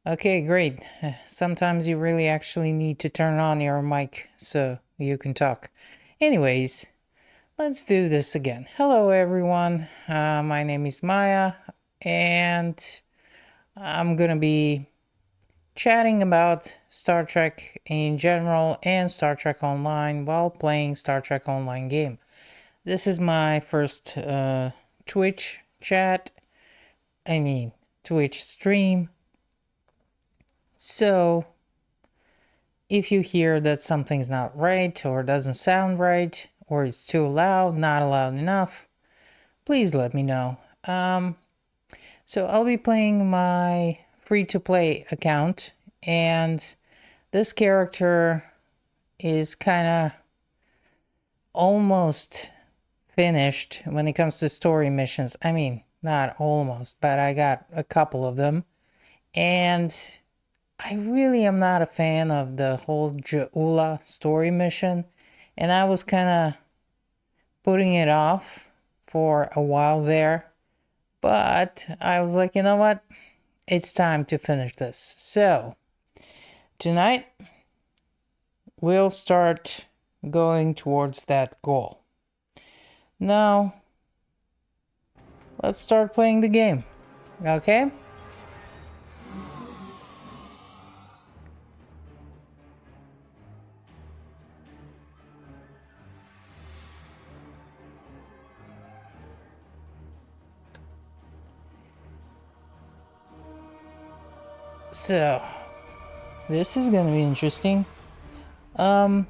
Okay, great. Sometimes you really actually need to turn on your mic so you can talk. Anyways, let's do this again. Hello, everyone. My name is Maya, and I'm gonna be chatting about Star Trek in general and Star Trek Online while playing Star Trek Online game. This is my first Twitch chat. I mean, Twitch stream. So if you hear that something's not right or doesn't sound right or it's too loud, not loud enough, please let me know. So I'll be playing my free-to-play account, and this character is kind of almost finished when it comes to story missions. I mean, not almost, but I got a couple of them. And I really am not a fan of the whole Jaula story mission, and I was kind of putting it off for a while there, but I was like, you know what? It's time to finish this. So, tonight, we'll start going towards that goal. Now, let's start playing the game, okay? So, this is gonna be interesting. I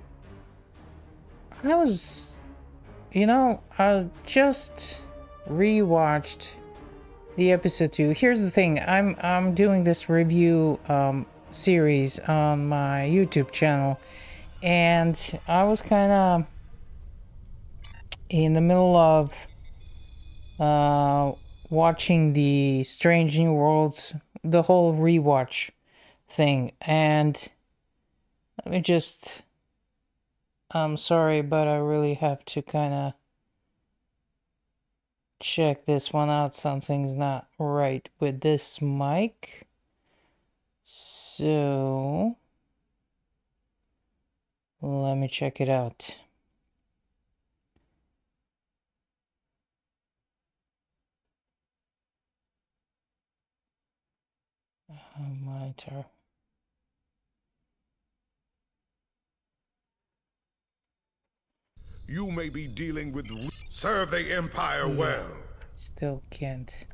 was, I just rewatched the episode 2. Here's the thing, I'm doing this review series on my YouTube channel, and I was kind of in the middle of watching the Strange New Worlds, the whole rewatch thing, and let me just, I'm sorry, but I really have to kind of check this one out. Something's not right with this mic. So let me check it out. Monitor. You may be dealing with... Serve the Empire well. Still can't.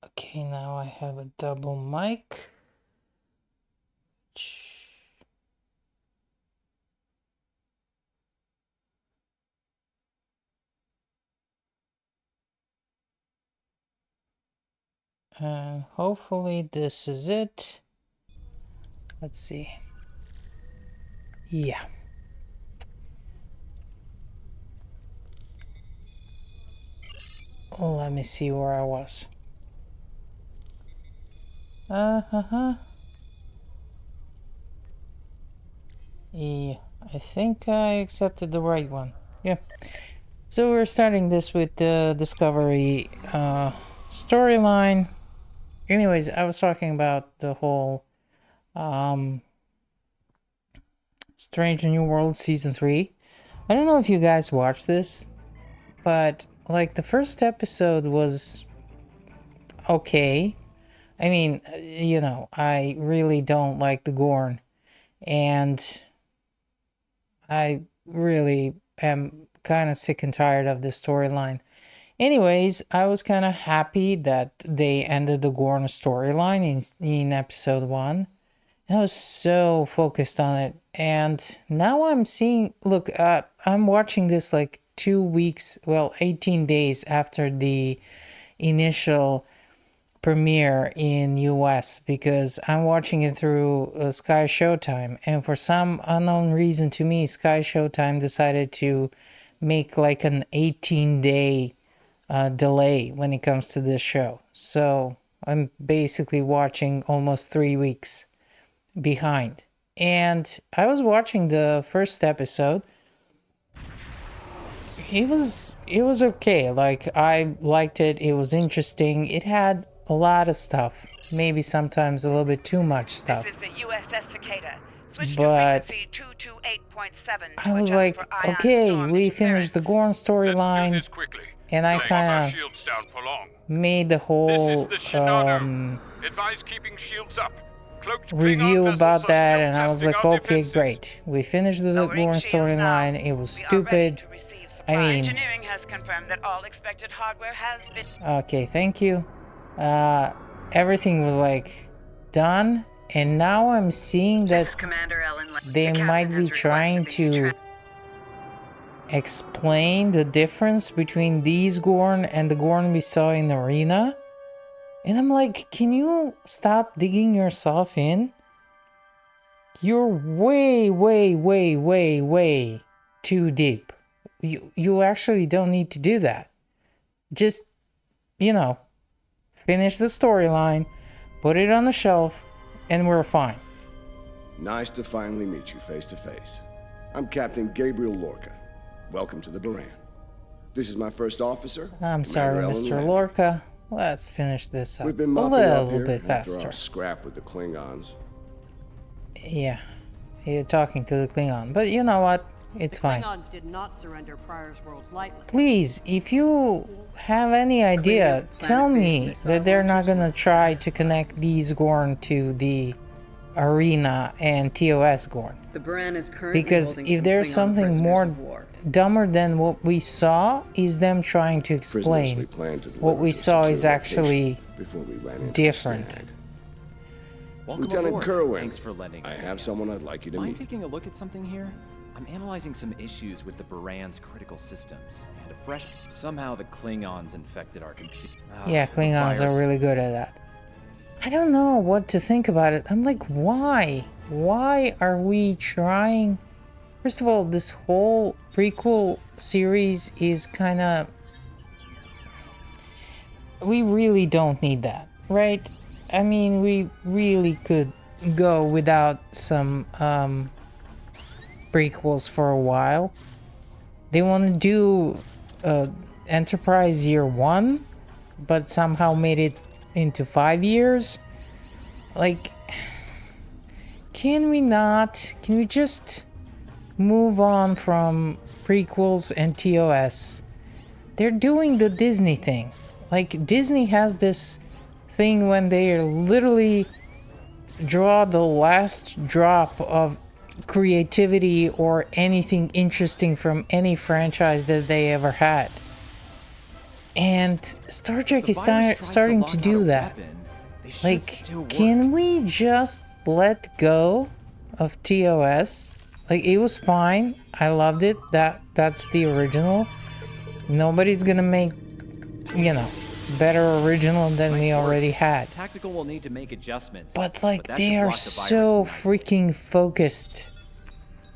Okay, now I have a double mic. And hopefully this is it. Let's see. Yeah. Let me see where I was. Yeah, I think I accepted the right one. Yeah. So we're starting this with the Discovery storyline. Anyways, I was talking about the whole Strange New World Season 3. I don't know if you guys watched this, but like the first episode was okay. I mean, I really don't like the Gorn, and I really am kind of sick and tired of this storyline. Anyways, I was kind of happy that they ended the Gorn storyline in episode 1. I was so focused on it, and now I'm seeing, look, I'm watching this like 2 weeks, well, 18 days after the initial premiere in US, because I'm watching it through Sky Showtime, and for some unknown reason to me, Sky Showtime decided to make like an 18-day delay when it comes to this show. So I'm basically watching almost 3 weeks behind. And I was watching the first episode. It was okay. Like, I liked it. It was interesting. It had a lot of stuff. Maybe sometimes a little bit too much stuff. This is the USS Cicada. Switch But to frequency 228.7 I to was adjust like, for ion okay, storm we finished the interference. Gorn Let's do storyline, this quickly. and I Don't leave our kind of shields down for long. made the This is whole the Shinano. Advise keeping shields up. Cloaked Klingon review vessels about are that, still and I was testing like, our okay, defenses. great. We finished the Lowering Gorn shields now. storyline. It was We are ready stupid. to receive supply. I mean- Engineering has confirmed that all expected hardware has been. Okay, thank you. Everything was like done, and now I'm seeing This is that Commander Ellen. they The might captain be has trying requested that you to explain the difference between these Gorn and the Gorn we saw in the arena. And I'm like, can you stop digging yourself in? You're way, way, way, way, way too deep. You actually don't need to do that. Just, finish the storyline, put it on the shelf, and we're fine. Nice to finally meet you face to face. I'm Captain Gabriel Lorca. Welcome to the Baran. This is my first officer. I'm sorry, Commander Ellen Mr. Land. Lorca. Let's finish this up We've been a mopping up little here bit after faster. our scrap with the Klingons. Yeah, you're talking to the Klingon, but you know what? It's fine. Klingons did not surrender Pryor's world lightly. Please, if you have any idea, Planet-based tell me missile that they're not launchers gonna was try to connect these Gorn to the arena and TOS Gorn. The Baran is currently Because holding if some there's Klingon something prisoners more of war. dumber than what we saw, is them trying to Prisoners we explain planned to what deliver we to a saw secure is actually location before we ran into a different. snag. Welcome Lieutenant aboard. Kerwin, Thanks for lending I us a have hand. someone I'd like you to Mind meet. taking a look at something here? I'm analyzing some issues with the Baran's critical systems, and a fresh... Somehow the Klingons infected our computer. Yeah, Klingons are really good at that. I don't know what to think about it. I'm like, why? Why are we trying? First of all, this whole prequel series is kind of... We really don't need that, right? I mean, we really could go without some prequels for a while. They want to do Enterprise Year 1, but somehow made it into 5 years. Like, can we just move on from prequels and TOS? They're doing the Disney thing. Like, Disney has this thing when they literally draw the last drop of creativity or anything interesting from any franchise that they ever had. And Star Trek is starting to do that. Like, can we just let go of TOS? Like, it was fine. I loved it. That's the original. Nobody's gonna make, better original than we already had. Tactical will need to make adjustments. But like, that they should are block the virus so nicely. freaking focused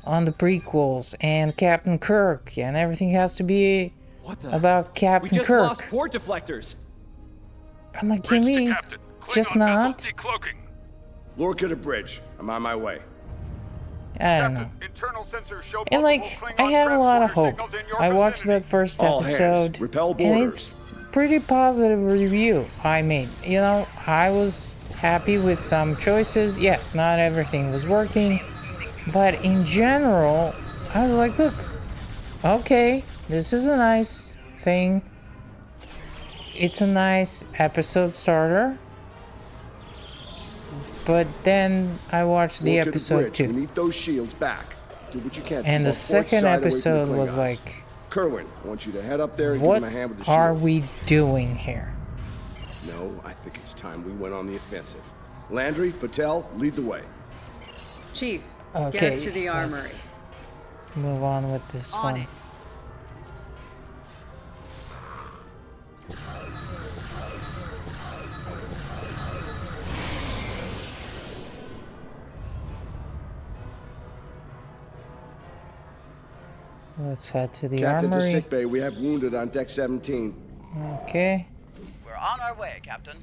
on the prequels and Captain Kirk, and everything has to be What the? about We Captain just Kirk. lost port deflectors. I'm like, can Bridge to we Captain. just Klingon vessel not? decloaking. Lorca to bridge. I'm on my way. I don't know. Captain, internal sensors show And like, multiple I Klingon had a lot of transporter hope. signals in your I watched vicinity. that first All hands, episode, repel and boarders. it's pretty positive review I made. I was happy with some choices. Yes, not everything was working, but in general, I was like, look, okay, this is a nice thing. It's a nice episode starter. But then I watched the Lorca to episode bridge. We 2. need those shields back. Do what you can. to And the keep our port second side away from the episode was Klingons. like, Kerwin, I want you to head up there and what give him a hand with the are shields. we doing here? No, I think it's time we went on the offensive. Landry, Patel, lead the way. Chief, Okay, get us to the armory. let's move on with this On one. it. Let's head to the Captain to armory. sickbay. We have wounded on deck 17. Okay. We're on our way, Captain.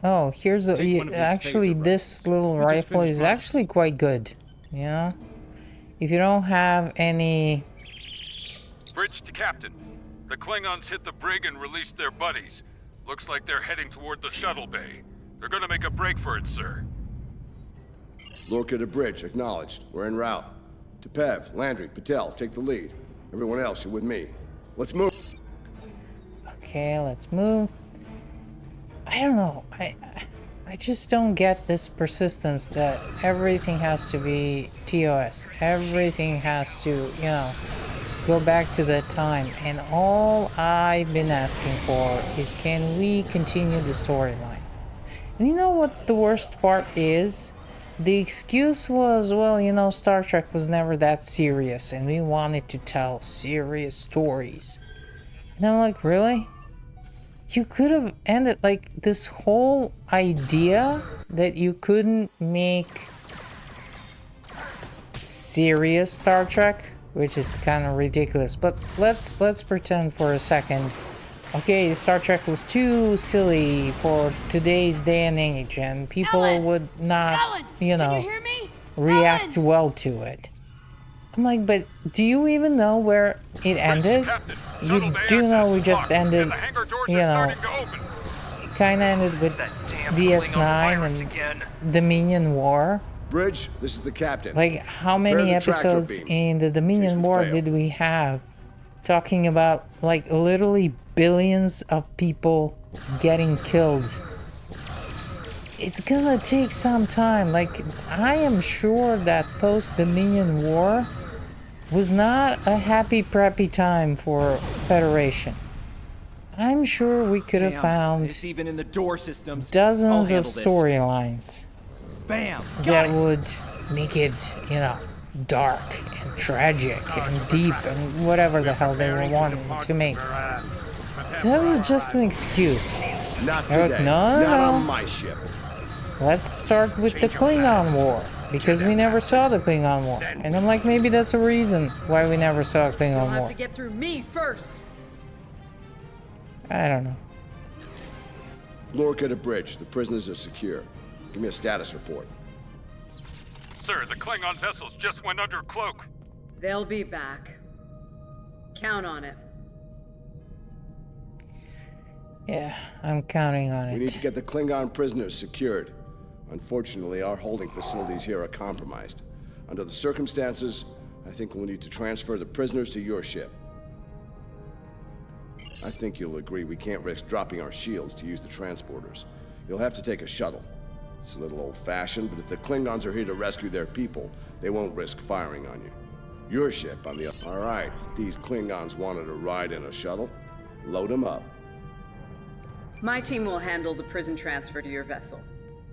Oh, here's a... Take one of these actually, phaser this rifles. little We just rifle finished is mine. actually quite good. You know? If you don't have any... Bridge to Captain. The Klingons hit the brig and released their buddies. Looks like they're heading toward the shuttle bay. They're gonna make a break for it, sir. Lorca to bridge, acknowledged. We're en route. Tepev, Landry, Patel, take the lead. Everyone else, you're with me. Let's move. Okay, let's move. I don't know. I just don't get this persistence that everything has to be TOS. Everything has to, you know, go back to that time. And all I've been asking for is, can we continue the storyline? And you know what the worst part is? The excuse was, well, you know, Star Trek was never that serious and we wanted to tell serious stories. And I'm like, really? You could have ended, like, this whole idea that you couldn't make serious Star Trek, which is kind of ridiculous. But let's pretend for a second. Okay, Star Trek was too silly for today's day and age, and people would not, you know, react well to it. I'm like, but do you even know where it ended? You do know we just ended, you know, it kind of ended with DS9 and Dominion War. Bridge, this is the captain. Like, how Prepare many the tractor episodes beam, in the in Dominion case we War fail. did we have talking about, like, literally billions of people getting killed? It's gonna take some time. Like, I am sure that post-Dominion War was not a happy, preppy time for Federation. I'm sure we could have Damn, found it's even in the door systems. I'll dozens of handle this. storylines Bam! that Got it. would make it, you know, dark and tragic and deep and whatever the hell they were wanting to make. So that was just an excuse. Not They're today. like, no, Not no, on no. my ship. Let's start with the Klingon War, because we never saw the Klingon War. And I'm like, maybe that's a reason why we never saw a You'll Klingon have War. to get through me first. I don't know. Lorca to bridge. The prisoners are secure. Give me a status report. Sir, the Klingon vessels just went under cloak. They'll be back. Count on it. Yeah, I'm counting on We need it. to get the Klingon prisoners secured. Unfortunately, our holding facilities here are compromised. Under the circumstances, I think we'll need to transfer the prisoners to your ship. I think you'll agree we can't risk dropping our shields to use the transporters. You'll have to take a shuttle. It's a little old-fashioned, but if the Klingons are here to rescue their people, they won't risk firing on you. Your ship on the... All right, these Klingons wanted to ride in a shuttle. Load them up. My team will handle the prison transfer to your vessel.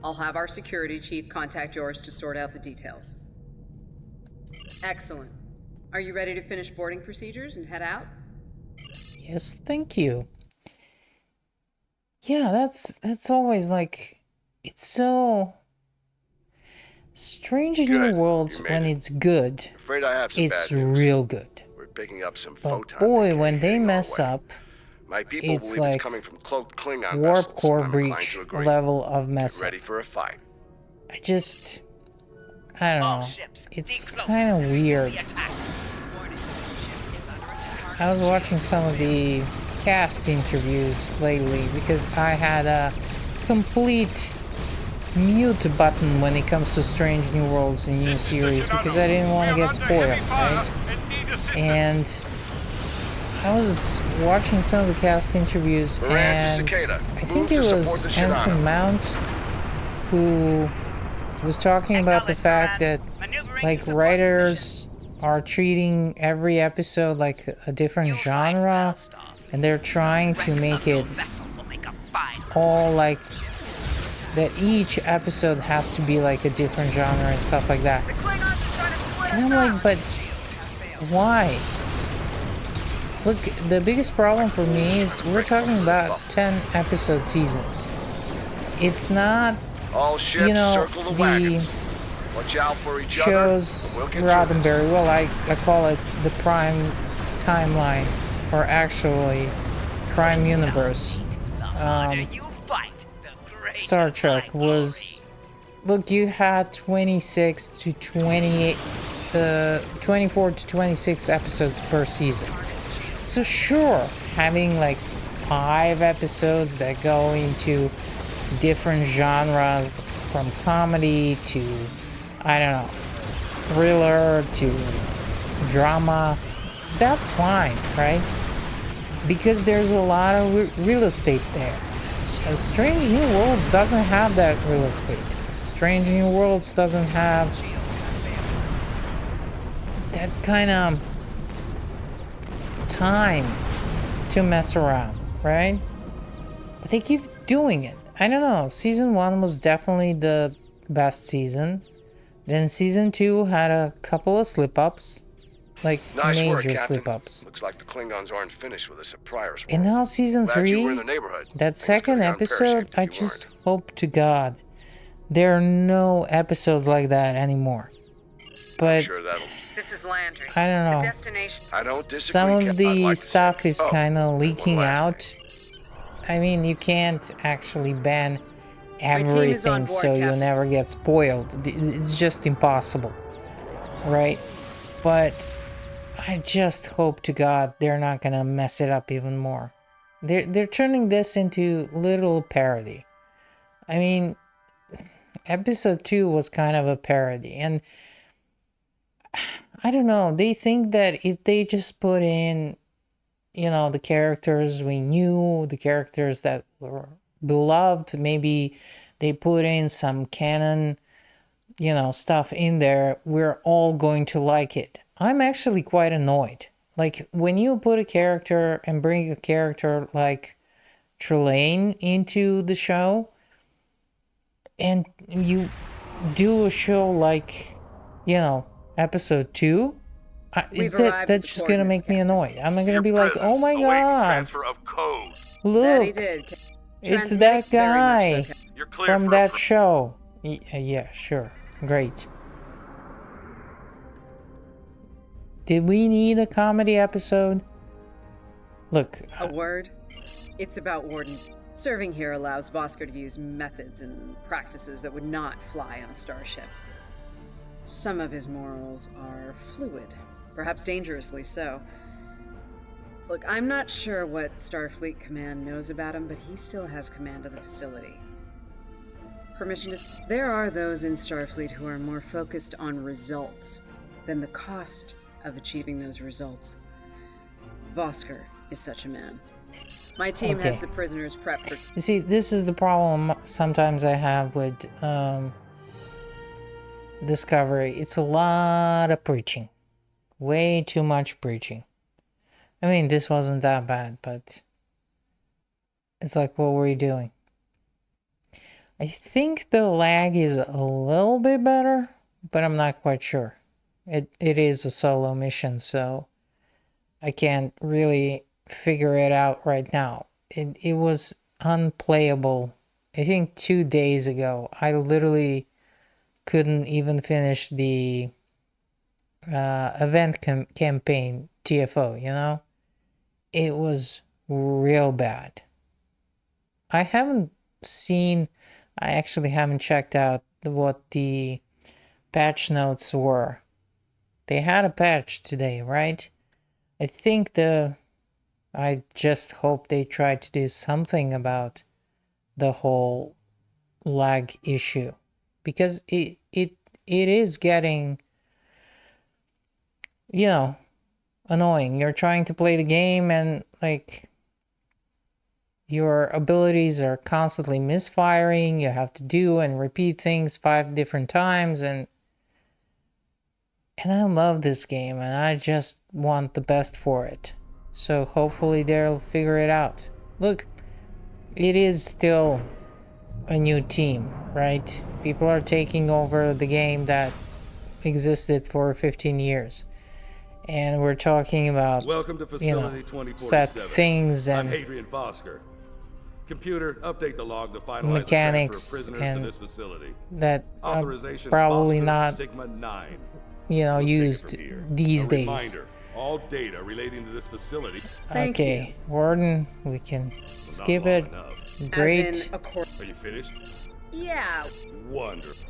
I'll have our security chief contact yours to sort out the details. Excellent. Are you ready to finish boarding procedures and head out? Yes, thank you. Yeah, that's always like, it's so strange in Good. New Worlds You made when it. it's good. Afraid I have some It's bad news. real good. We're picking up some But photon boy, decay when they heading our mess way. up, My people it's believe like it's coming from cloaked Klingon warp vessels. core I'm inclined breach to agree. level of mess up. Ready for a fight. I don't know. It's kind of weird. I was watching some of the cast interviews lately because I had a complete mute button when it comes to Strange New Worlds and new series because I didn't want to get spoiled, right? And I was watching some of the cast interviews and I think it was Ensign Mount who was talking about the fact that like writers are treating every episode like a different genre and they're trying to make it all like that each episode has to be like a different genre and stuff like that. And I'm like, but why? Look, the biggest problem for me is we're talking about 10 episode seasons. It's not, All ships you know, circle the the wagons. Watch out for each shows other. We'll get through this. Roddenberry, well, I call it the Prime timeline, or actually Prime Universe. Star Agent Trek Mind was, look, you had 26 to 28, 24 to 26 episodes per season. So sure, having like 5 episodes that go into different genres, from comedy to, I don't know, thriller to drama, that's fine, right? Because there's a lot of real estate there. Strange New Worlds doesn't have that real estate. Strange New Worlds doesn't have that kind of time to mess around, right? But they keep doing it. I don't know. Season 1 was definitely the best season. Then season 2 had a couple of slip-ups. Like Nice work, major Captain. slip-ups. Looks like the Klingons aren't finished with us at Pryor's And World. now season Glad you were in 3, the neighborhood. that Things second could've gone episode, pear-shaped if I you just weren't. hope to God there are no episodes like that anymore. But Sure that'll... This is Landry. I don't know. The destination. I don't disagree, Some of Cap. I'd the like to stuff say- is Oh, kind of and one leaking last out. thing. I mean, you can't actually ban team is on everything board, so you Captain. never get spoiled. It's just impossible, right? But I just hope to God they're not gonna mess it up even more. They're turning this into little parody. I mean, episode 2 was kind of a parody, and I don't know, they think that if they just put in, you know, the characters we knew, the characters that were beloved, maybe they put in some canon, you know, stuff in there, we're all going to like it. I'm actually quite annoyed. Like, when you put a character and bring a character like Trelane into the show, and you do a show like, you know, episode 2, We've arrived at that's the just gonna make coordinates, me Captain. annoyed. I'm gonna Your be like, presence, oh my awaiting god, transfer of code. That he look, did. it's Transmitting that very much so, guy Captain. You're clear from for that show. Yeah, sure, great. Did we need a comedy episode? Look, A word? It's about Warden. Serving here allows Vosker to use methods and practices that would not fly on a starship. Some of his morals are fluid, perhaps dangerously so. Look, I'm not sure what Starfleet Command knows about him, but he still has command of the facility. Permission to... There are those in Starfleet who are more focused on results than the cost of achieving those results. Vosker is such a man. My team has Okay. the prisoners prepped for... you see, this is the problem sometimes I have with Discovery. It's a lot of preaching. Way too much preaching. I mean, this wasn't that bad, but it's like, what were you doing? I think the lag is a little bit better, but I'm not quite sure. It is a solo mission, so I can't really figure it out right now. It was unplayable. I think 2 days ago, I literally couldn't even finish the event campaign TFO, you know? It was real bad. I actually haven't checked out what the patch notes were. They had a patch today, right? I just hope they try to do something about the whole lag issue, because it is getting, you know, annoying. You're trying to play the game and like your abilities are constantly misfiring. You have to do and repeat things 5 different times, and I love this game and I just want the best for it. So hopefully they'll figure it out. Look, it is still a new team, right? People are taking over the game that existed for 15 years. And we're talking about, Welcome to Facility 2047. set things I'm and Hadrian Vosker. Computer, update the log to finalize mechanics the transfer of prisoners and to this facility. that are Authorization probably Vosker not, Sigma 9. you know, We'll take it used from here. these A days. Reminder, All data relating to this facility. Thank Okay, Warden, we can skip Not long it. enough. Great. As in, Are you finished? yeah. Wonderful.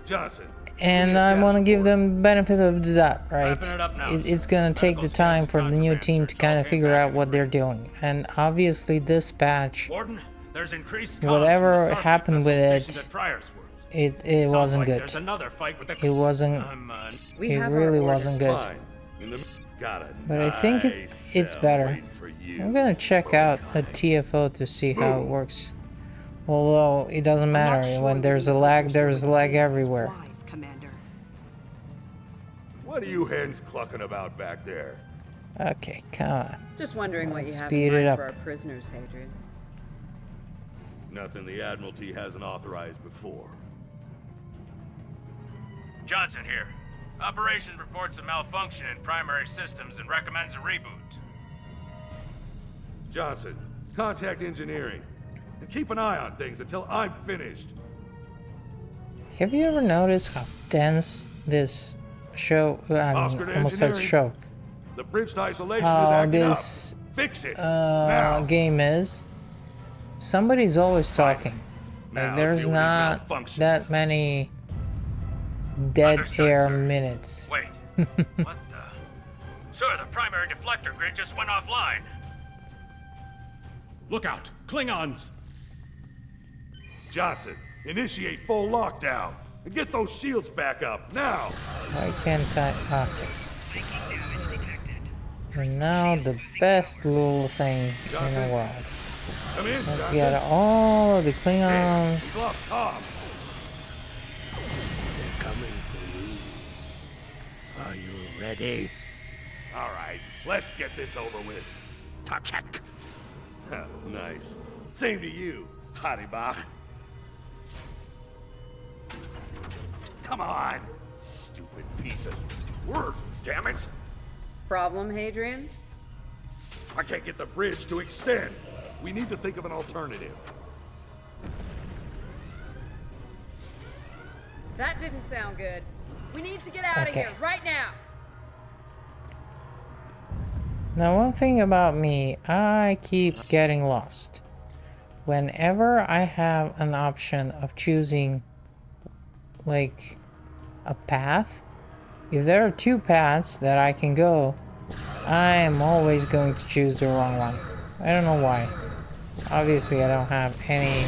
Johnson. And give me a I status want to give report. them benefit of the doubt, right? Wrapping it up now, It's sir. gonna take the Medical time scans for and the new contraband team to search all kind of came figure back out in what they're green. doing. And obviously this patch, Warden, there's increased comms whatever from the Starfleet happened with vessel it, stationed at Pryor's World. it Sounds wasn't like good. There's another fight with the It wasn't. We It have really our wasn't good. Fine. In the got a But I think nice it's cell better. waiting for you. I'm gonna check out a TFO to see how it works. Although it doesn't matter. When there's a lag, there's a lag everywhere. Wise, Commander. What are you hens clucking about back there? Okay, come on. Just wondering what you have Speed in it mind up. for our prisoners, Hadrian. Nothing the Admiralty hasn't authorized before. Johnson here. Operation reports a malfunction in primary systems and recommends a reboot. Johnson, contact engineering. And keep an eye on things until I'm finished. Have you ever noticed how dense this show, Oscar to almost says engineering. show, The bridge to isolation how is acting this up. Fix it. now. game is? Somebody's always talking. Now Like, there's deal with these not malfunctions. that many dead Understood, air sir. minutes. Wait. What the? Sir, the primary deflector grid just went offline. Look out! Klingons! Johnson, initiate full lockdown. And get those shields back up, now! Why can't I? Okay. And now the best little thing in the Johnson? world. Come in, Let's Johnson. get all of the Damn, Klingons. you lost comms. Coming for you. Are you ready? All right, let's get this over with. Tarchak. Nice. Same to you, Haribach. Come on, stupid piece of work, damn it! Problem, Hadrian? I can't get the bridge to extend. We need to think of an alternative. That didn't sound good. We need to get out of Okay. here right now. Now, one thing about me, I keep getting lost. Whenever I have an option of choosing, like, a path, if there are two paths that I can go, I am always going to choose the wrong one. I don't know why. Obviously, I don't have any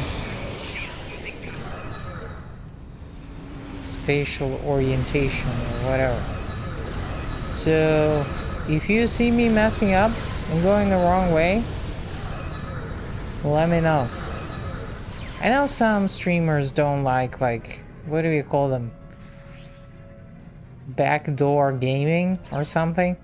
spatial orientation or whatever. So, if you see me messing up and going the wrong way, let me know. I know some streamers don't like, what do you call them? Backdoor gaming or something?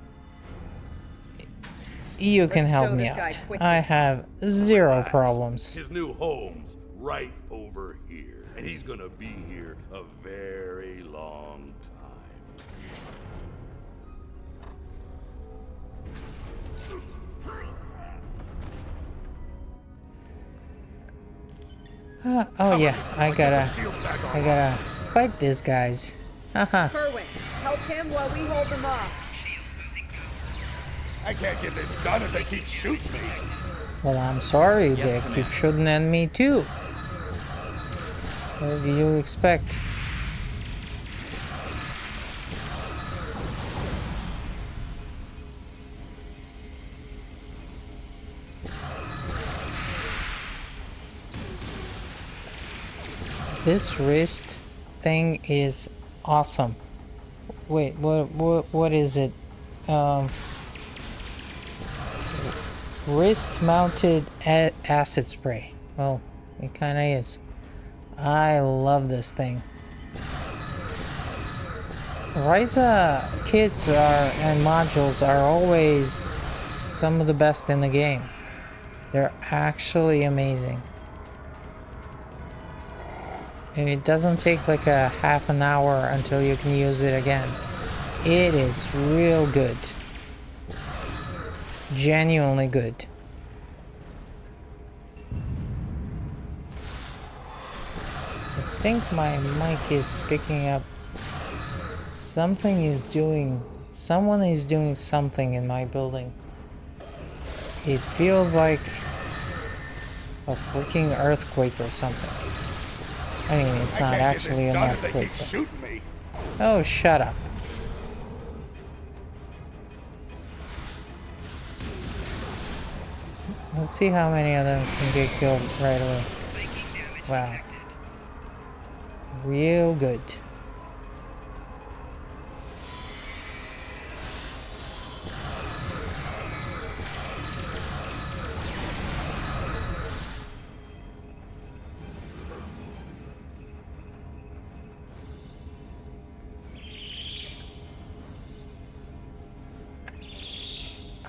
You can Let's help stow me this guy out. quickly. I have zero Relax. problems. His new home's right over here, and he's gonna be here a very long time. Oh yeah, I Get the gotta shields back I on. gotta fight these guys. Haha. Kerwin, help him while we hold them off. I can't get this done if they keep shooting me. Well, I'm sorry, Yes, they Commander. keep shooting at me too. What do you expect? This wrist thing is awesome. Wait, what is it? Wrist mounted acid spray. Well, it kind of is. I love this thing. Ryza kits and modules are always some of the best in the game. They're actually amazing. And it doesn't take like a half an hour until you can use it again. It is real good. Genuinely good. I think my mic is picking up. Something is doing Someone is doing something in my building. It feels like a freaking earthquake or something. I mean, it's not actually an earthquake. Shooting me. Oh, shut up. Let's see how many of them can get killed right away. Wow. Real good.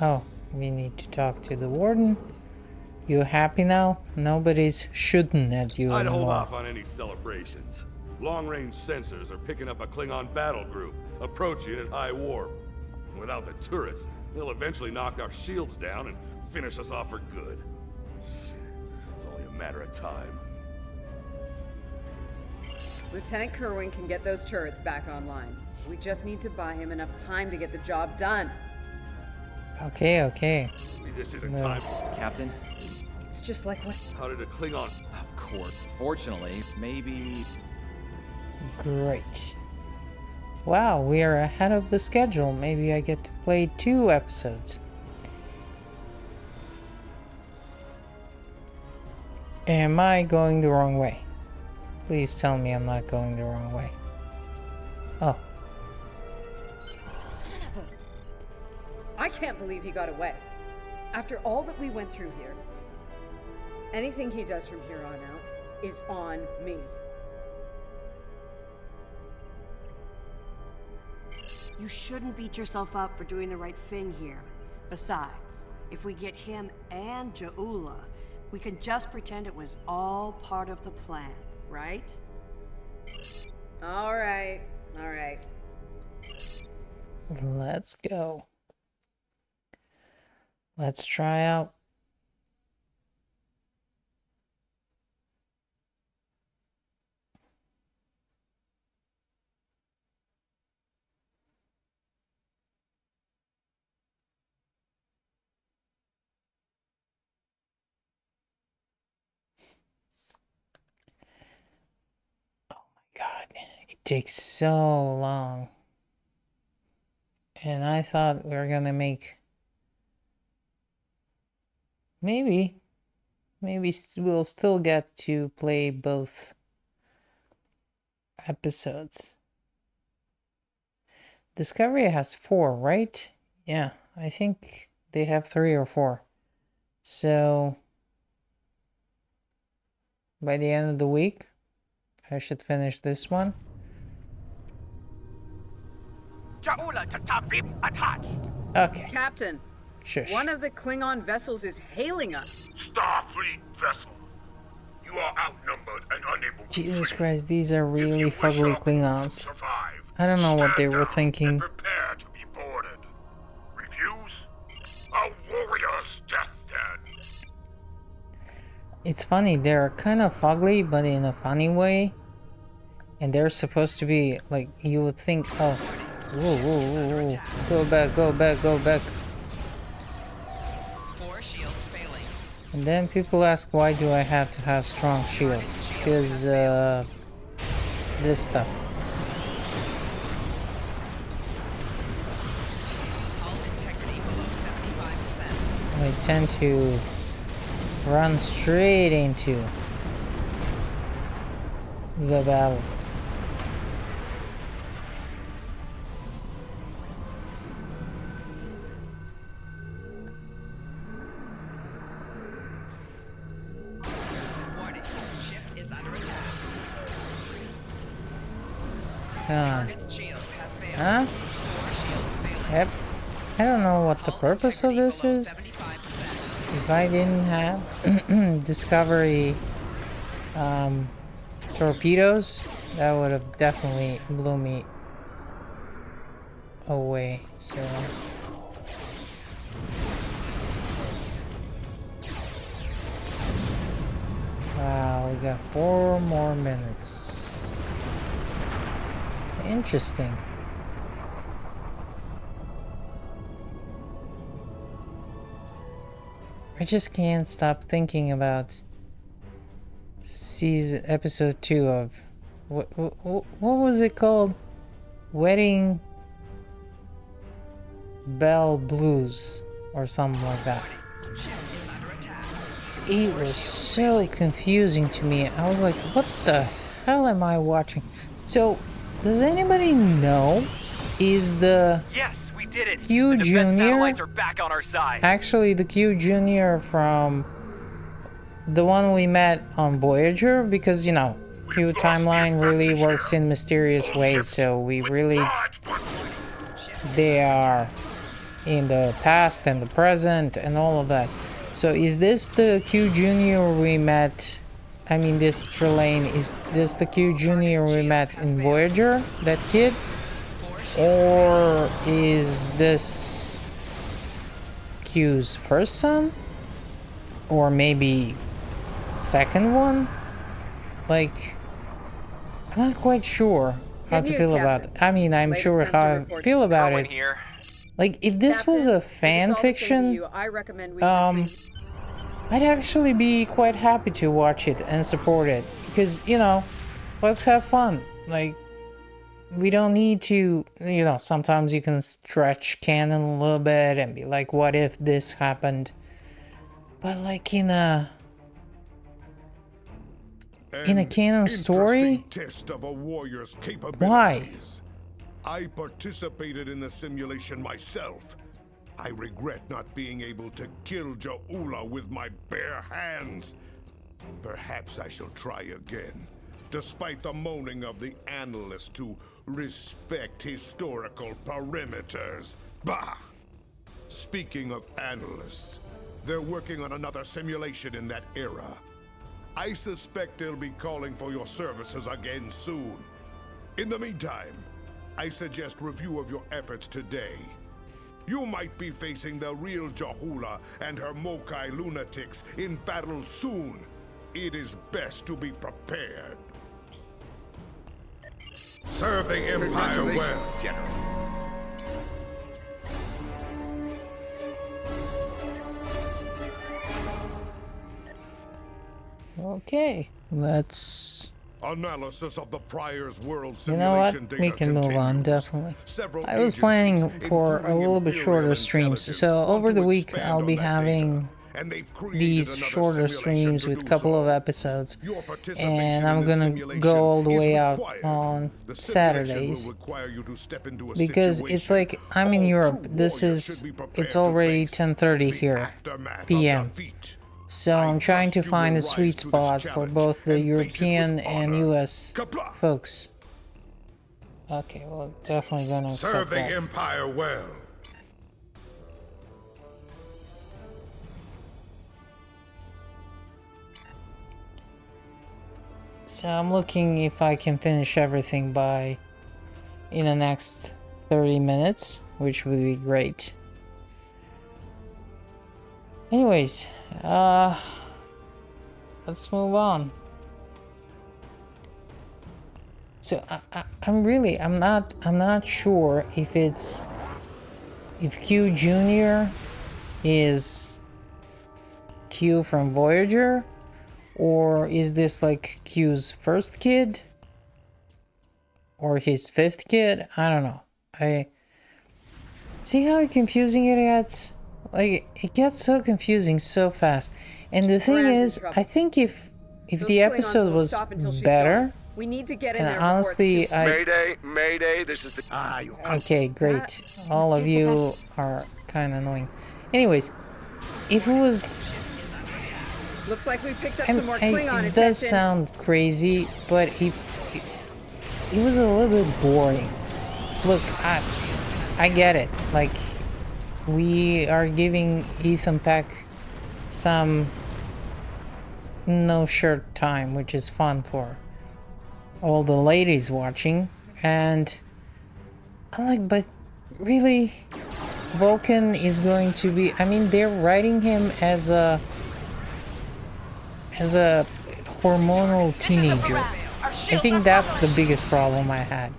Oh, we need to talk to the warden. You happy now? Nobody's shooting at you I'd hold anymore. off on any celebrations. Long-range sensors are picking up a Klingon battle group, approaching at high warp. Without the turrets, they'll eventually knock our shields down and finish us off for good. Shit, it's only a matter of time. Lieutenant Kerwin can get those turrets back online. We just need to buy him enough time to get the job done. Okay, okay. This isn't No. time for... Captain? It's just like what... How did a Klingon... Of course. Fortunately, maybe... Great. Wow, we are ahead of the schedule. Maybe I get to play 2 episodes. Am I going the wrong way? Please tell me I'm not going the wrong way. Oh. Son of a... I can't believe he got away. After all that we went through here, anything he does from here on out is on me. You shouldn't beat yourself up for doing the right thing here. Besides, if we get him and Jaula, we can just pretend it was all part of the plan, right? All right, all right. Let's go. Let's try out. Oh my God, it takes so long. And I thought we were gonna make... Maybe we'll still get to play both episodes. Discovery has 4, right? Yeah, I think they have 3 or 4. So by the end of the week, I should finish this one. Okay, Captain, shush. one of the Klingon vessels is hailing us. Starfleet vessel. You are outnumbered and unable to Jesus flee. Christ, these are If really you wish fugly our crew to Klingons. survive, I don't know what they stand were down thinking. and prepare to be boarded. Refuse? A warrior's death den. It's funny, they're kind of fugly, but in a funny way. And they're supposed to be, like, you would think, oh, whoa, whoa, whoa, whoa. Go back, go back, go back. 4 shields failing. And then people ask, why do I have to have strong shields? Because, this stuff. Hull integrity below 75%. I tend to run straight into the battle. Warning. Ship is under attack. Target's shield has failed. Huh? 4 shields failing. Yep. I don't know what the Hull purpose of integrity this below is. 75%. If I didn't have Discovery torpedoes, that would have definitely blew me away. So wow, we got 4 more minutes. Interesting. I just can't stop thinking about episode 2 of what was it called? Wedding Bell Blues or something like that. It was so confusing to me. I was like, what the hell am I watching? So, does anybody know? Is the Yes, we did it. Q the defense Junior satellites are back on our side. actually the Q Junior from the one we met on Voyager? Because, you know, Q timeline really works in mysterious ways, so we really... They are in the past and the present and all of that. So is this the Q Junior we met? I mean, this Trelane, is this the Q Junior we met in Voyager? That kid? Or is this Q's first son? Or maybe second one? Like, I'm not quite sure how to feel about it. I mean, I'm sure how I feel about it. Here. Like, if this was a fan fiction, I recommend I'd actually be quite happy to watch it and support it. Because, you know, let's have fun. Like, we don't need to, you know, sometimes you can stretch canon a little bit and be like, what if this happened? But like in a canon story? Test of a warrior's capabilities. Why? I participated in the simulation myself. I regret not being able to kill Ja'ula with my bare hands. Perhaps I shall try again, despite the moaning of the analysts to respect historical perimeters. Bah! Speaking of analysts, they're working on another simulation in that era. I suspect they'll be calling for your services again soon. In the meantime, I suggest review of your efforts today. You might be facing the real Ja'ula and her Mokai lunatics in battle soon. It is best to be prepared. Serve the Empire well, General. Okay, let's... Analysis of the Prior's world You know what? simulation We data can move on, continues. definitely. Several I was agencies, planning for a including little bit Imperial shorter streams, intelligence, so want over to the week expand I'll on be that having data, and they've created these another shorter simulation streams to with do a couple of so. episodes, Your participation and in I'm this gonna simulation go all the is way out required. on The simulation Saturdays, will require you to step into a because it's situation like I'm in all Europe. true This warriors is, should be prepared it's to already face 10:30 the here, aftermath of PM. defeat. So I'm trying to trust you find will a sweet rise to this spot for challenge both the and face it with European and honor. US Kapla! folks. Okay, well, definitely gonna Serve accept the that. Empire well. So I'm looking if I can finish everything in the next 30 minutes, which would be great. Anyways, let's move on. So I'm not sure if Q Junior is Q from Voyager, or is this like Q's first kid or his fifth kid? I don't know. I see how confusing it gets. Like, it gets so confusing so fast. And the thing Moran's is, in I think if Those the Klingons episode won't was stop until she's better, gone. We need to get in and there before it's honestly, too- Mayday, Mayday, this is the... okay, great. All of you are kind of annoying. Anyways, if it was... Looks like we picked up some more it Klingon attention. does sound crazy, but it was a little bit boring. Look, I get it. Like, we are giving Ethan Peck some no shirt time, which is fun for all the ladies watching. And I'm like, but really, Vulcan is going to be... I mean, they're writing him as a hormonal teenager. I think that's the biggest problem I had.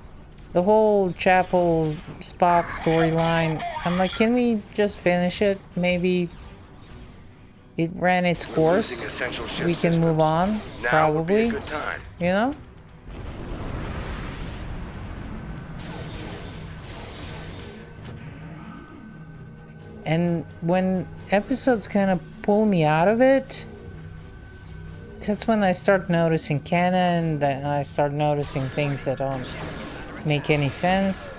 The whole Chapel Spock storyline, I'm like, can we just finish it? Maybe it ran its We're losing course. essential ship We can systems. move on, Now would be probably. a good time. You know? And when episodes kind of pull me out of it, that's when I start noticing canon, that I start noticing things that don't make any sense.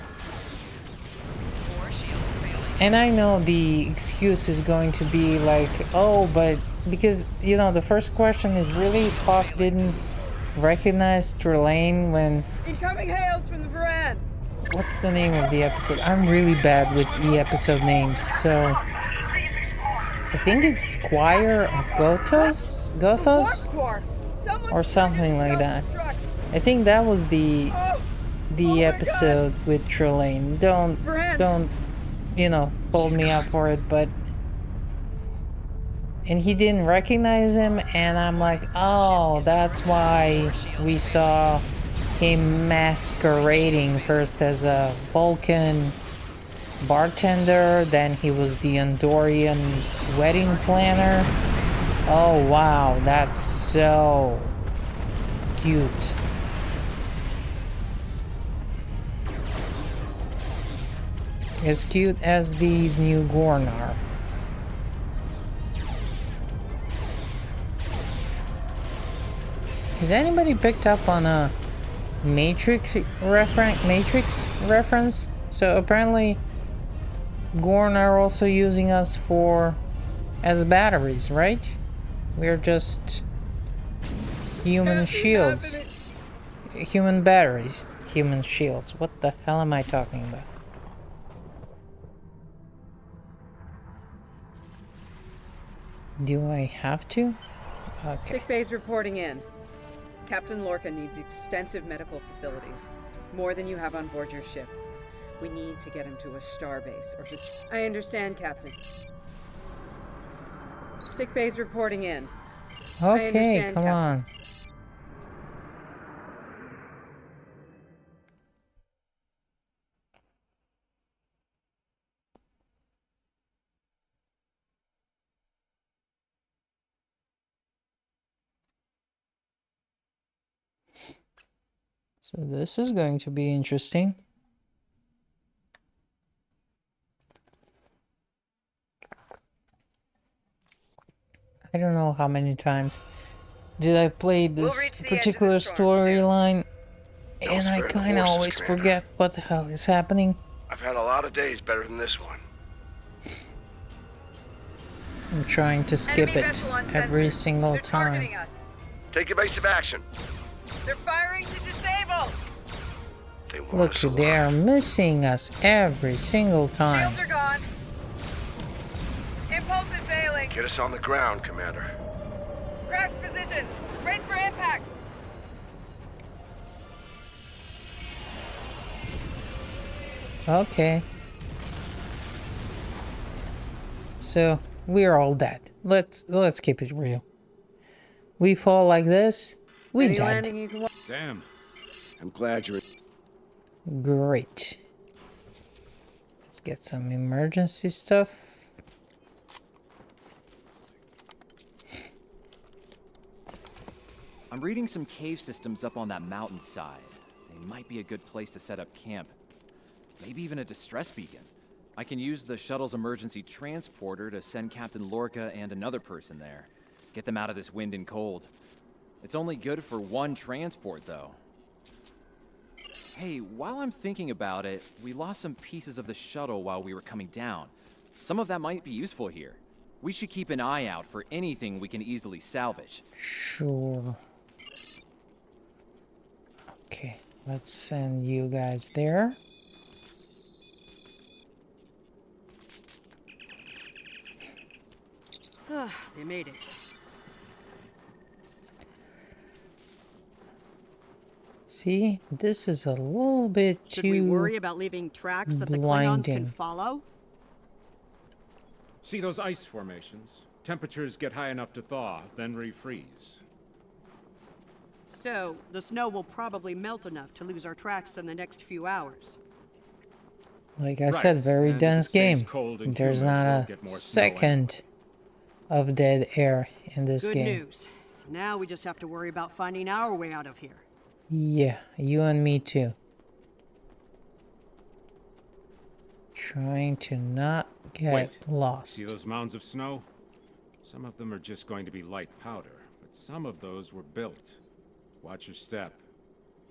And I know the excuse is going to be like, oh, but because, you know, the first question is really Spock didn't recognize Trelane when... Incoming hails from the Baran! What's the name of the episode? I'm really bad with the episode names, so... I think it's Squire of Gothos? Or something like that. I think that was the episode with Trelane. Don't, you know, hold me up for it, but... And he didn't recognize him, and I'm like, oh, that's why we saw him masquerading first as a Vulcan bartender, then he was the Andorian wedding planner. Oh wow, that's so cute. As cute as these new Gorn are. Has anybody picked up on a Matrix reference? So apparently Gorn are also using us as batteries, right? We're just human shields. Human batteries. Human shields. What the hell am I talking about? Do I have to? Okay. Sick bay's reporting in. Captain Lorca needs extensive medical facilities. More than you have on board your ship. We need to get him to a starbase, or just... I understand, Captain. Sick bay's reporting in. Okay, come on. So this is going to be interesting. I don't know how many times did I play this particular storyline, and I kind of always forget what the hell is happening. I've had a lot of days better than this one. I'm trying to skip it every single time. Take evasive action. They're firing to disable! They want Look, us they are alive. missing us every single time. Shields are gone. Impulsive failing. Get us on the ground, Commander. Crash positions. Brace for impact. Okay. So we're all dead. Let's keep it real. We fall like this, we Any dead. landing you can... Damn. I'm glad you're... Great. Let's get some emergency stuff. I'm reading some cave systems up on that mountainside. They might be a good place to set up camp. Maybe even a distress beacon. I can use the shuttle's emergency transporter to send Captain Lorca and another person there. Get them out of this wind and cold. It's only good for one transport, though. Hey, while I'm thinking about it, we lost some pieces of the shuttle while we were coming down. Some of that might be useful here. We should keep an eye out for anything we can easily salvage. Sure. Okay, let's send you guys there. They made it. See, this is a little bit Should we too worry about leaving tracks that the Klingons blinding. can follow? See those ice formations? Temperatures get high enough to thaw, then refreeze. So, the snow will probably melt enough to lose our tracks in the next few hours. Like I said, very and if it dense stays game. cold and There's humid, we'll not a get more snow second of dead air in this Good game. news. Now we just have to worry about finding our way out of here. Yeah, you and me too. Trying to not get lost. See those mounds of snow? Some of them are just going to be light powder, but some of those were built. Watch your step.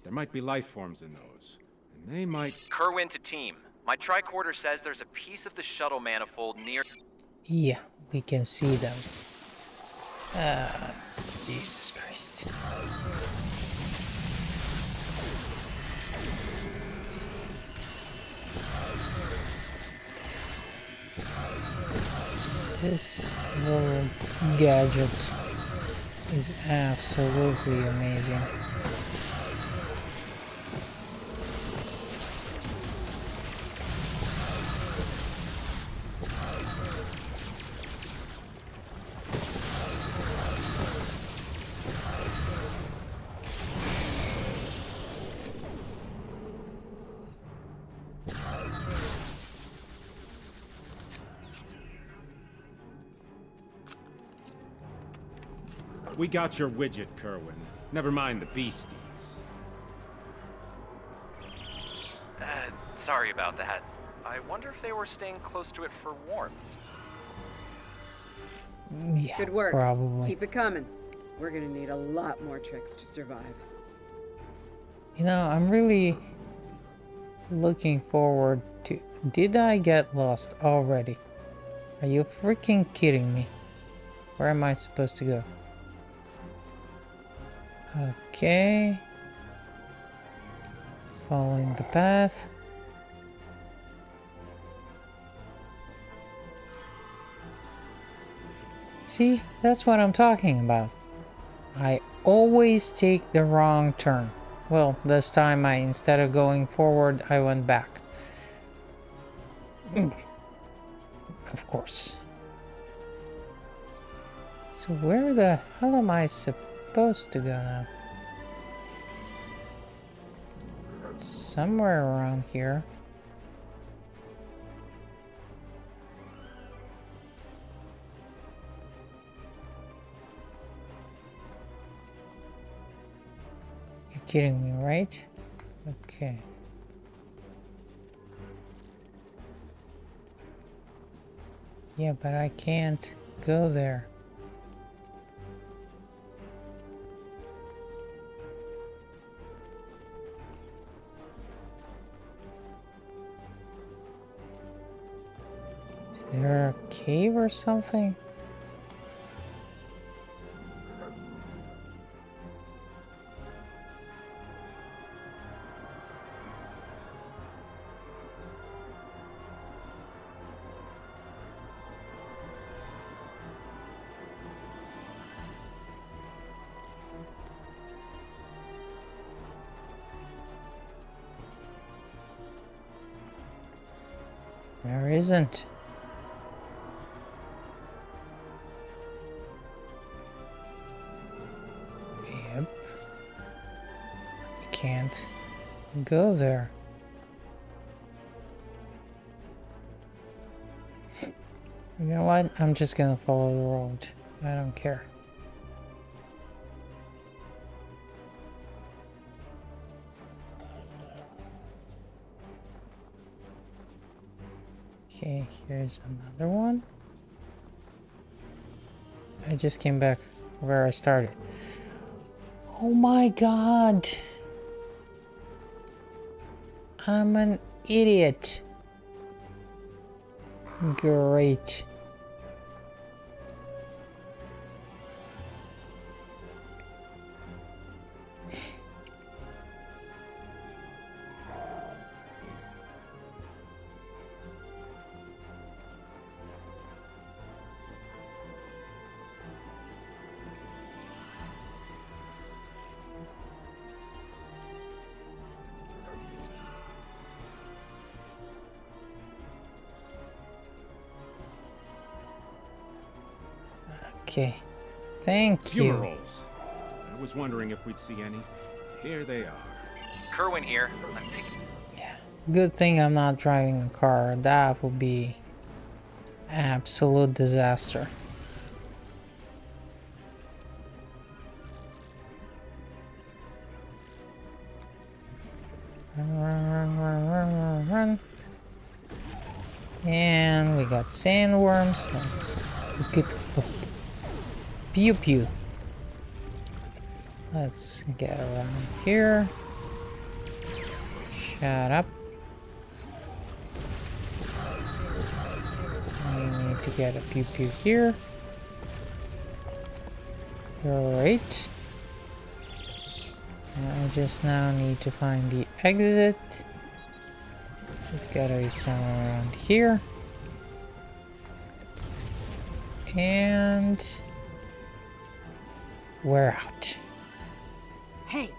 There might be life forms in those, and they might... Kerwin to team. My tricorder says there's a piece of the shuttle manifold near... Yeah, we can see them. Jesus Christ. This little gadget is absolutely amazing. We got your widget, Kerwin. Never mind the beasties. Sorry about that. I wonder if they were staying close to it for warmth. Yeah, Good work. probably. Keep it coming. We're gonna need a lot more tricks to survive. You know, I'm really looking forward to... Did I get lost already? Are you freaking kidding me? Where am I supposed to go? Okay. Following the path. See, that's what I'm talking about. I always take the wrong turn. Well, this time instead of going forward, I went back. Of course. So where the hell am I supposed to go now? Somewhere around here. You're kidding me, right? Okay. Yeah, but I can't go there. Is there a cave or something? There isn't. Yep. Can't go there. You know what? I'm just gonna follow the road. I don't care. Okay, here's another one. I just came back where I started. Oh my god! I'm an idiot. Great. Okay. Thank you. Funerals. I was wondering if we'd see any. Here they are. Kerwin here. I'm picking... Yeah. Good thing I'm not driving a car. That would be absolute disaster. Run. And we got sandworms. Let's get pew pew. Let's get around here. Shut up. We need to get a pew pew here. Great. I just now need to find the exit. It's gotta be somewhere around here. And we're out. Hey,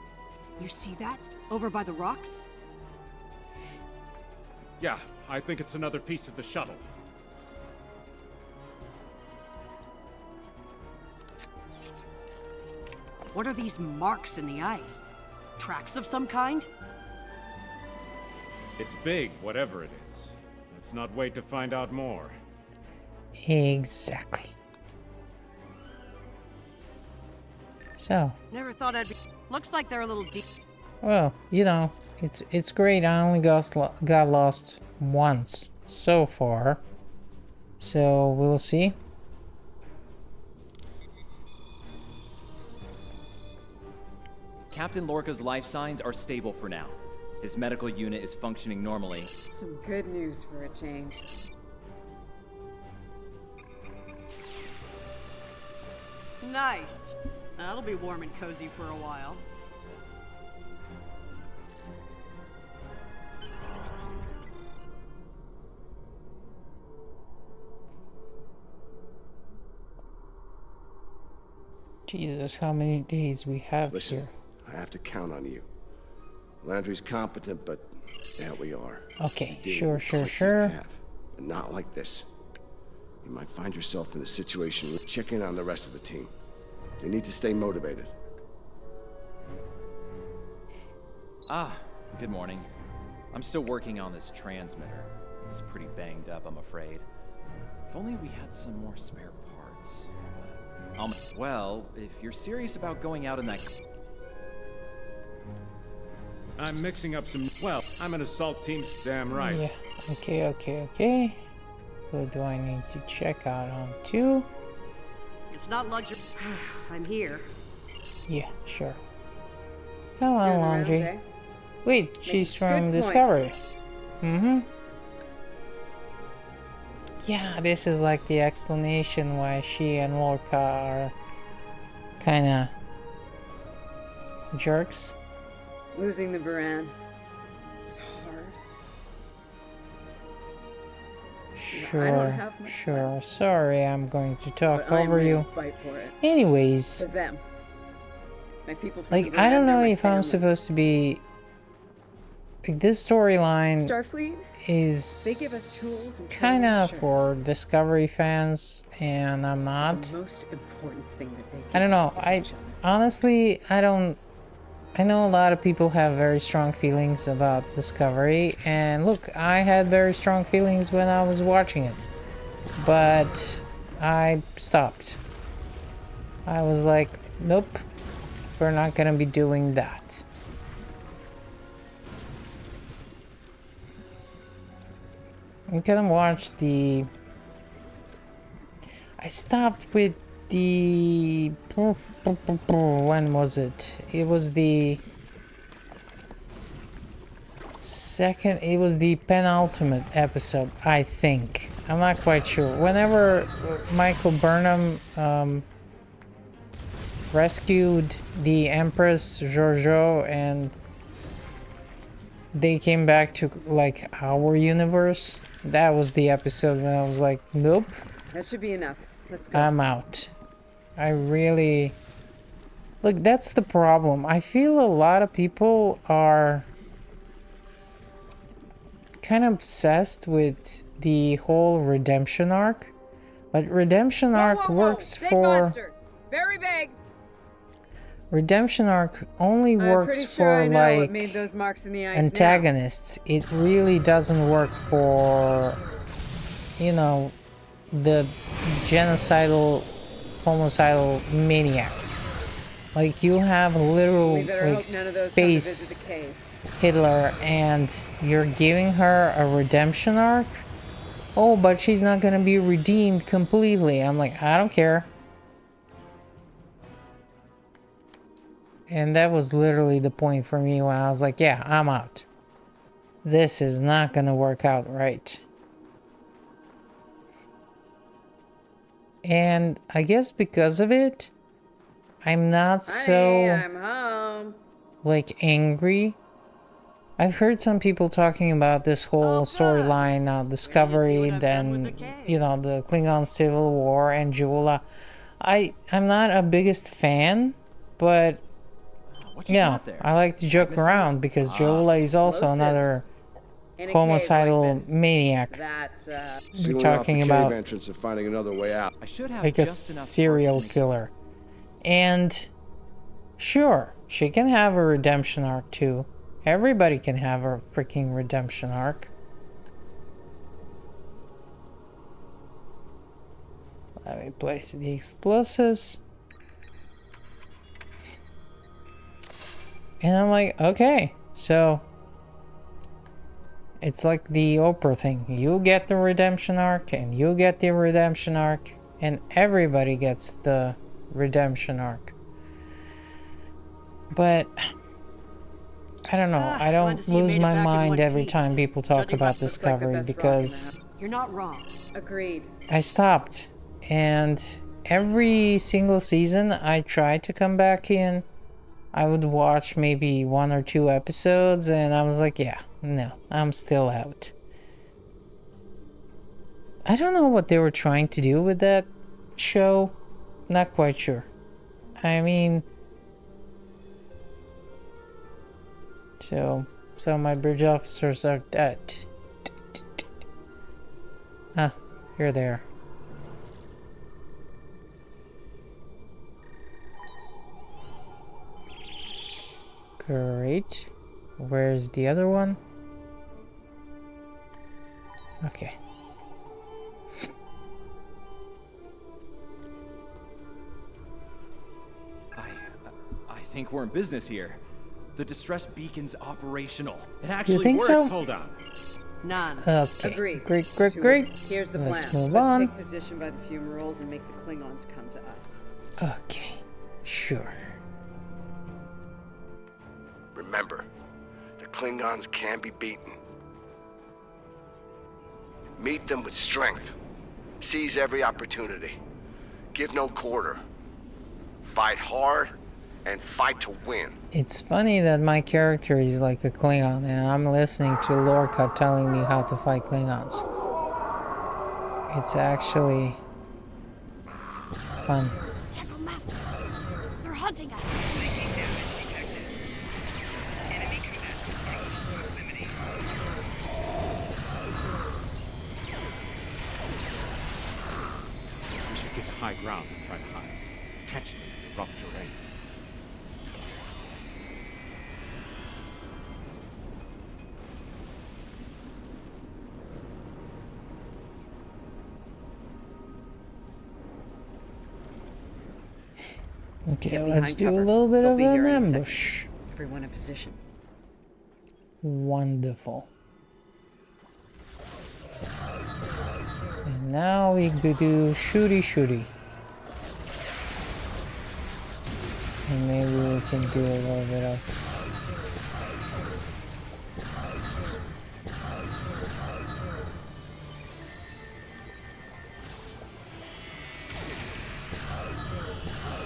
you see that? Over by the rocks? Yeah, I think it's another piece of the shuttle. What are these marks in the ice? Tracks of some kind? It's big, whatever it is. Let's not wait to find out more. Exactly. So. Never thought I'd be... Looks like they're a little deep. Well, you know, it's great. I only got lost once so far. So we'll see. Captain Lorca's life signs are stable for now. His medical unit is functioning normally. Some good news for a change. Nice. That'll be warm and cozy for a while. Jesus, how many days we have Listen, here? I have to count on you. Landry's competent, but there we are. Okay, Dealing sure. with but not like this. You might find yourself in a situation where check in on the rest of the team. They need to stay motivated. Ah, good morning. I'm still working on this transmitter. It's pretty banged up, I'm afraid. If only we had some more spare parts. But, well, if you're serious about going out in that... I'm mixing up some... Well, I'm an assault team's damn right. Yeah, okay. Who do I need to check out on to? It's not luxury. I'm here. Yeah, sure. Come on, Doing the rounds, Laundry. eh? Wait, she's Good from point. Discovery. Yeah, this is like the explanation why she and Lorca are kinda jerks. Losing the Baran was hard. Sure, I don't have much sure. left. Sorry, I'm going to talk But I'm over ready you. to fight for it. Anyways, For them. My people from like, the I don't Baran, they're know my if I'm family. supposed to be... Like, this storyline Starfleet? is They give us tools and kind of training, sure. for Discovery fans, and I'm not. The most important thing that they give I don't know. us is each other. Honestly, I don't. I know a lot of people have very strong feelings about Discovery, and look, I had very strong feelings when I was watching it, but I stopped. I was like, nope, we're not gonna be doing that. I'm gonna watch the... I stopped with the... When was it? It was the... second... It was the penultimate episode, I think. I'm not quite sure. Whenever Michael Burnham rescued the Empress Giorgio and they came back to, like, our universe, that was the episode when I was like, nope, That should be enough. Let's go. I'm out. I really... Look, that's the problem. I feel a lot of people are kind of obsessed with the whole redemption arc. But redemption arc works Big for... monster. Very big. Redemption arc only I'm works pretty sure I for, know like, what made those marks in the ice now. antagonists. It really doesn't work for, you know, the genocidal, homicidal maniacs. Like, you have literal, We better like, hope none of those come to space visit the cave. Hitler and you're giving her a redemption arc? Oh, but she's not gonna be redeemed completely. I'm like, I don't care. And that was literally the point for me when I was like, yeah, I'm out. This is not gonna work out right. And I guess because of it, I'm not so I'm home. like angry. I've heard some people talking about this whole storyline, Discovery, then you know the Klingon Civil War and Jula. I'm not a biggest fan, but yeah, I like to joke around because Jula is also another homicidal maniac. We're talking about entrance and finding another way out. I should have like a serial killer. And sure, she can have a redemption arc too. Everybody can have a freaking redemption arc. Let me place the explosives. And I'm like, okay, so it's like the Oprah thing. You get the redemption arc, and you get the redemption arc, and everybody gets the redemption arc. But I don't know. I don't lose my mind every time people talk about Discovery because You're not wrong. Agreed. I stopped. And every single season I tried to come back in. I would watch maybe 1 or 2 episodes and I was like, yeah, no, I'm still out. I don't know what they were trying to do with that show. Not quite sure. I mean, so my bridge officers are dead. Ah, you're there. Great. Where's the other one? Okay. I think we're in business here. The distress beacon's operational. It actually you think worked. so? Hold on. None. Okay. Agreed. Great. Here's the Let's plan. move Let's on. take position by the fumaroles and make the Klingons come to us. Okay. Sure. Remember, the Klingons can be beaten. Meet them with strength. Seize every opportunity. Give no quarter. Fight hard and fight to win. It's funny that my character is like a Klingon and I'm listening to Lorca telling me how to fight Klingons. It's actually fun. Master, they're hunting us. We should get to high ground and try to hide. Catch them in the rough terrain. Okay, Get let's behind do a cover. little bit They'll of be here an any second. ambush. Everyone in position. Wonderful. And now we could do shooty. And maybe we can do a little bit of...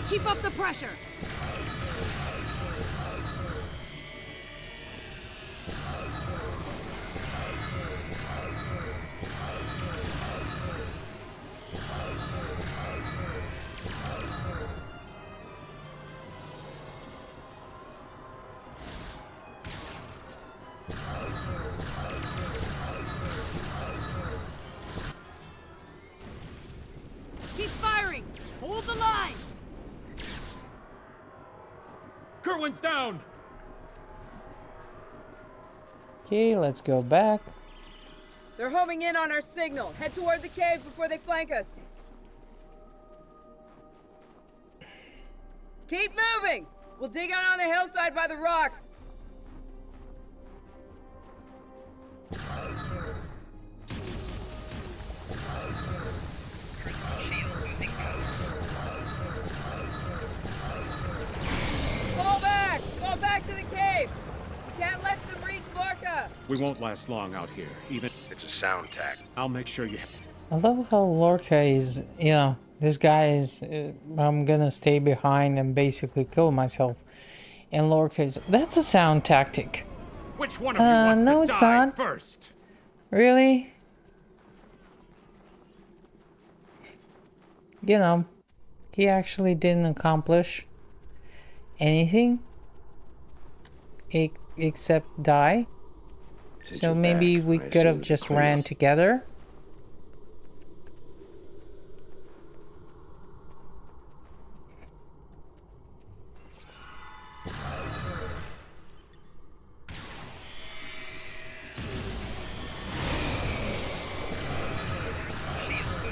Keep up the pressure. Keep firing. Hold the line. Kerwin's down! Okay, let's go back. They're homing in on our signal. Head toward the cave before they flank us. Keep moving! We'll dig out on the hillside by the rocks. We won't last long out here, even... It's a sound tack. I'll make sure you... I love how Lorca is, you know, this guy is, I'm gonna stay behind and basically kill myself. And Lorca is, that's a sound tactic. Which one of you wants no, to it's die not. first? Really? You know, he actually didn't accomplish anything except die. So maybe we could have just ran together.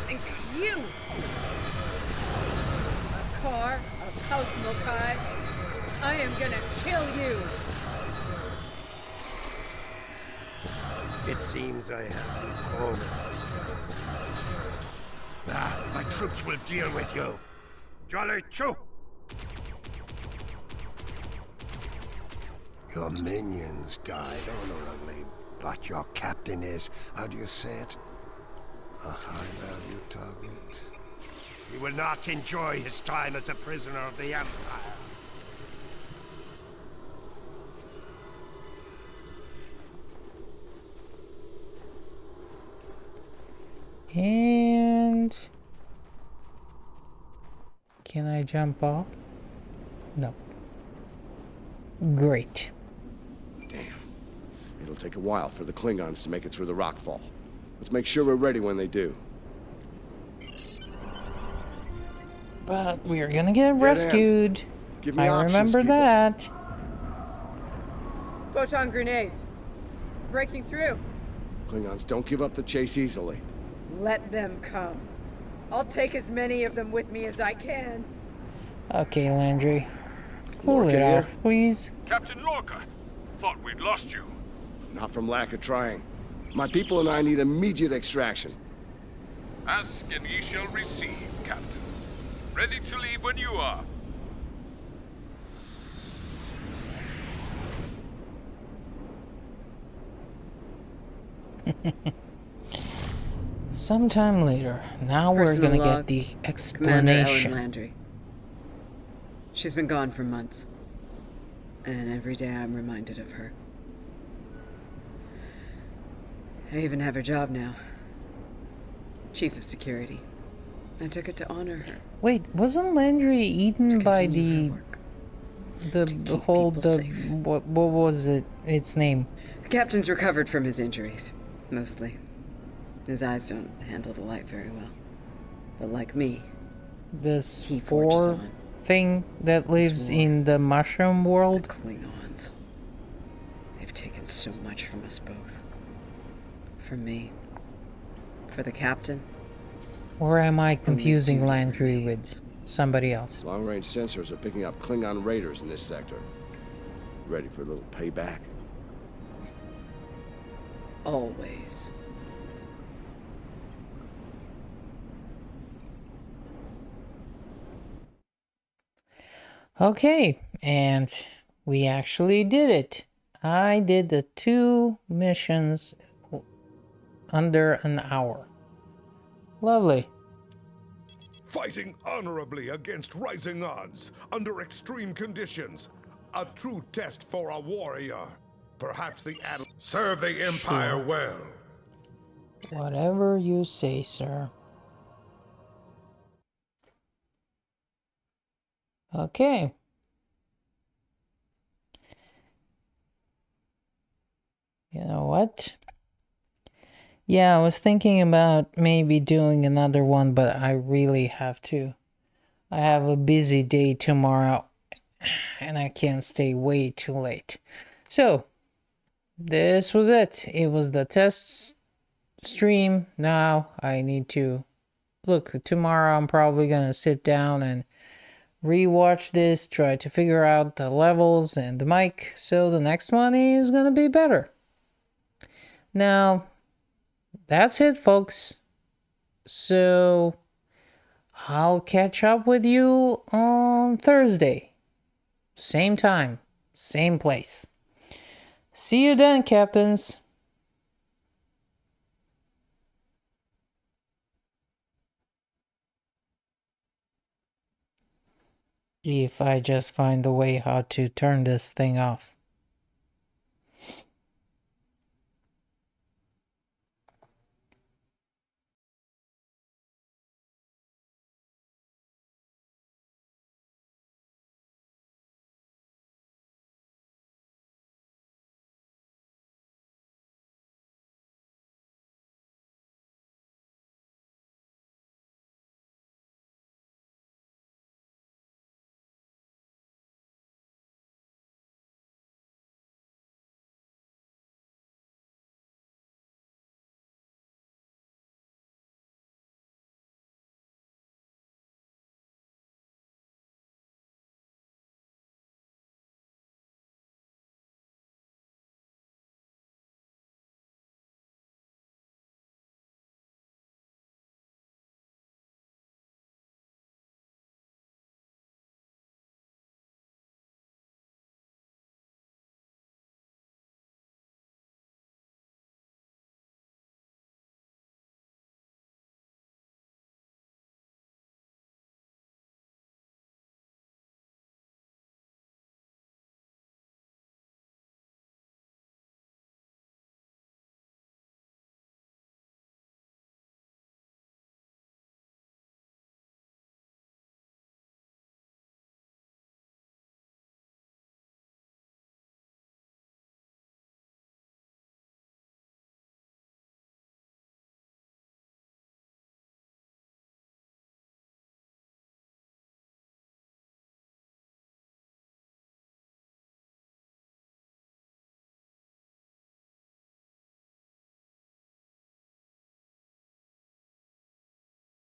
It's you! A car, a house Mokai. I am gonna kill you! It seems I have you cornered. My troops will deal with you. Jolly Chu! Your minions died honorably, but your captain is, how do you say it? A high-value target. He will not enjoy his time as a prisoner of the Empire. And can I jump off? No. Great. Damn. It'll take a while for the Klingons to make it through the rockfall. Let's make sure we're ready when they do. But we're gonna get rescued. Give me I options, remember people. that. Photon grenades. Breaking through. Klingons don't give up the chase easily. Let them come. I'll take as many of them with me as I can. Okay, Landry. Cool Lorca it here. off, please. Captain Lorca, thought we'd lost you. Not from lack of trying. My people and I need immediate extraction. Ask and ye shall receive, Captain. Ready to leave when you are. Sometime later. Now we're Personal gonna log, get the Commander explanation. Ellen Landry. She's been gone for months. And every day I'm reminded of her. I even have her job now. Chief of Security. I took it to honor her. Wait, wasn't Landry eaten by continue the whole what was it? Its name? The captain's recovered from his injuries, mostly. His eyes don't handle the light very well. But like me, This he forges spore on. thing that lives war. in the mushroom world? Klingons. They've taken so much from us both. From me. For the captain. Or am I confusing Landry with somebody else? Long-range sensors are picking up Klingon raiders in this sector. Ready for a little payback? Always. Okay, and we actually did it. I did the 2 missions under an hour. Lovely. Fighting honorably against rising odds, under extreme conditions. A true test for a warrior. Perhaps the adult... Serve the Empire well. Whatever you say, sir. Okay. You know what? Yeah, I was thinking about maybe doing another one, but I really have to. I have a busy day tomorrow, and I can't stay way too late. So, this was it. It was the test stream. Now I need to... Look, tomorrow I'm probably gonna sit down and rewatch this, try to figure out the levels and the mic, so the next one is gonna be better. Now, that's it, folks. So, I'll catch up with you on Thursday. Same time, same place. See you then, Captains. If I just find the way how to turn this thing off.